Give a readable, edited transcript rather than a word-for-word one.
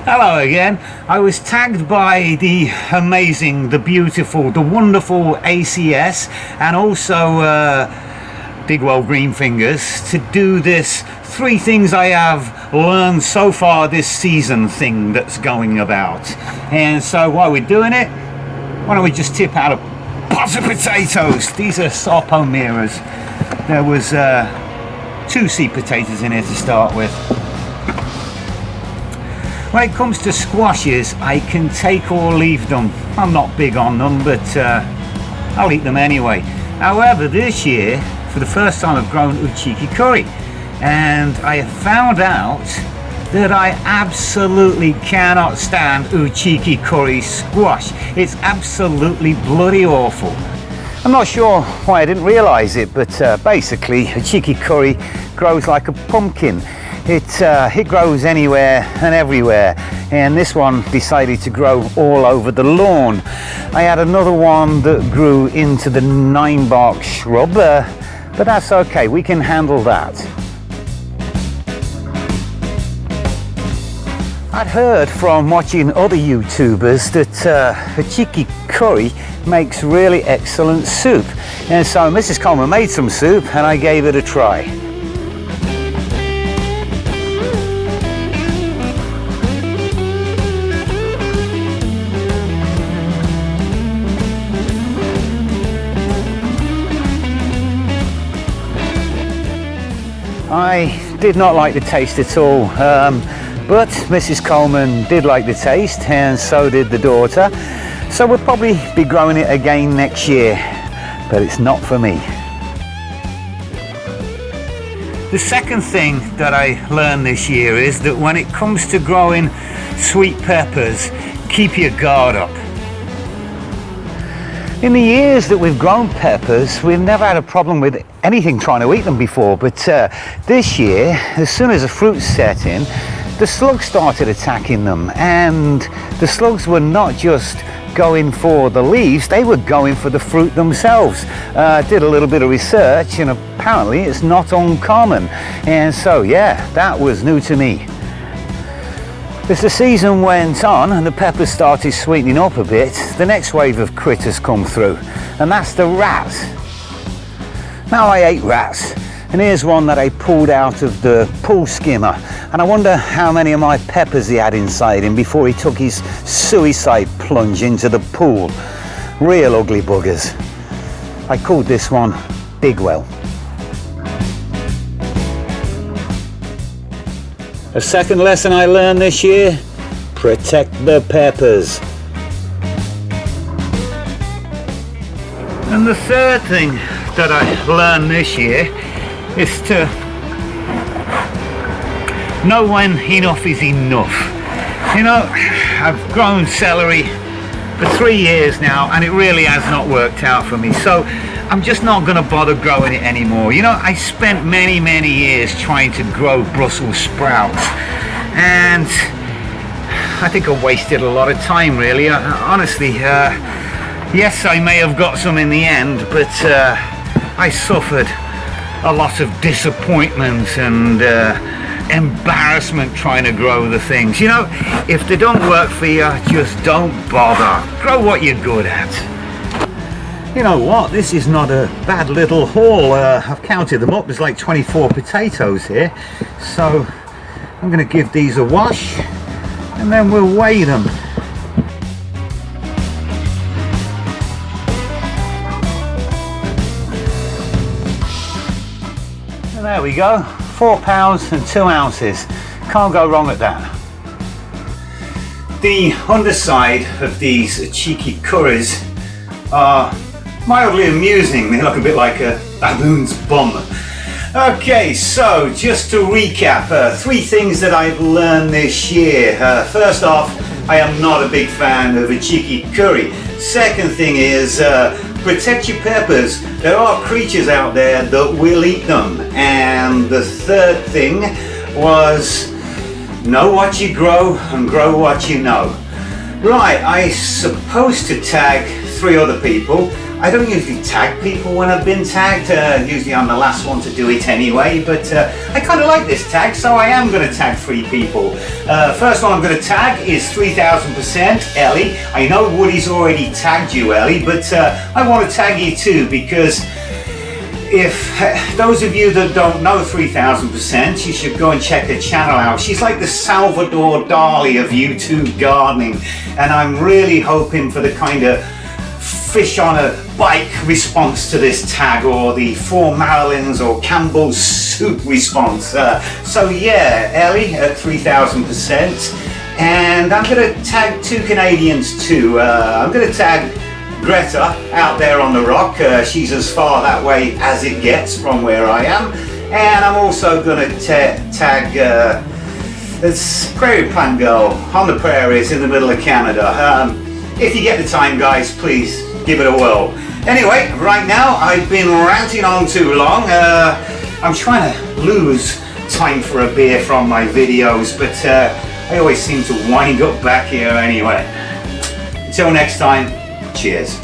Hello again. I was tagged by the amazing, the beautiful, the wonderful ACS and also Big Well Green Fingers to do this 3 things I have learned so far this season thing that's going about. And so while we're doing it, why don't we just tip out a pot of potatoes. These are Sarpo mirrors. There was 2 seed potatoes in here to start with. When it comes to squashes, I can take or leave them. I'm not big on them, but I'll eat them anyway. However, this year, for the first time, I've grown uchiki curry, and I have found out that I absolutely cannot stand uchiki curry squash. It's absolutely bloody awful. I'm not sure why I didn't realise it, but basically, uchiki curry grows like a pumpkin. It grows anywhere and everywhere, and this one decided to grow all over the lawn. I had another one that grew into the 9-bark shrub, but that's okay, we can handle that. I'd heard from watching other YouTubers that uchiki curry makes really excellent soup, and so Mrs. Coleman made some soup and I gave it a try. I did not like the taste at all, but Mrs. Coleman did like the taste, and so did the daughter. So we'll probably be growing it again next year, but it's not for me. The second thing that I learned this year is that when it comes to growing sweet peppers, keep your guard up. In the years that we've grown peppers, we've never had a problem with anything trying to eat them before, but this year, as soon as the fruit set in, the slugs started attacking them, and the slugs were not just going for the leaves, they were going for the fruit themselves. Did a little bit of research, and apparently it's not uncommon, and so yeah, that was new to me. As the season went on and the peppers started sweetening up a bit, the next wave of critters come through, and that's the rats. Now I hate rats, and here's one that I pulled out of the pool skimmer, and I wonder how many of my peppers he had inside him before he took his suicide plunge into the pool. Real ugly buggers. I called this one Big Well. A second lesson I learned this year: protect the peppers. And the third thing that I learned this year is to know when enough is enough. You know, I've grown celery for 3 years now, and it really has not worked out for me, so I'm just not going to bother growing it anymore. You know, I spent many years trying to grow Brussels sprouts, and I think I wasted a lot of time, really. Honestly, yes, I may have got some in the end, but I suffered a lot of disappointment and embarrassment trying to grow the things. You know, if they don't work for you, just don't bother. Grow what you're good at. You know what, this is not a bad little haul. I've counted them up, there's like 24 potatoes here, so I'm going to give these a wash and then we'll weigh them. And there we go, 4 pounds and 2 ounces. Can't go wrong at that. The underside of these uchiki curries are mildly amusing. They look a bit like a baboon's bum. Okay, so just to recap, 3 things that I've learned this year. First off, I am not a big fan of uchiki curry. Second thing is, protect your peppers. There are creatures out there that will eat them. And the third thing was, know what you grow and grow what you know. Right, I'm supposed to tag 3 other people. I don't usually tag people when I've been tagged. Usually I'm the last one to do it anyway, but I kind of like this tag, so I am going to tag 3 people. First one I'm going to tag is 3000% Ellie. I know Woody's already tagged you, Ellie, but I want to tag you too, because if those of you that don't know 3000%, you should go and check her channel out. She's like the Salvador Dali of YouTube gardening, and I'm really hoping for the kind of fish on a bike response to this tag, or the 4 Marilyns or Campbell's soup response. So yeah, Ellie at 3000%, and I'm going to tag 2 Canadians too. I'm going to tag Greta out there on the rock. She's as far that way as it gets from where I am, and I'm also going to tag this prairie plant girl on the prairies in the middle of Canada. If you get the time, guys, please give it a whirl. Anyway, right now I've been ranting on too long. I'm trying to lose time for a beer from my videos, but I always seem to wind up back here anyway. Until next time, cheers.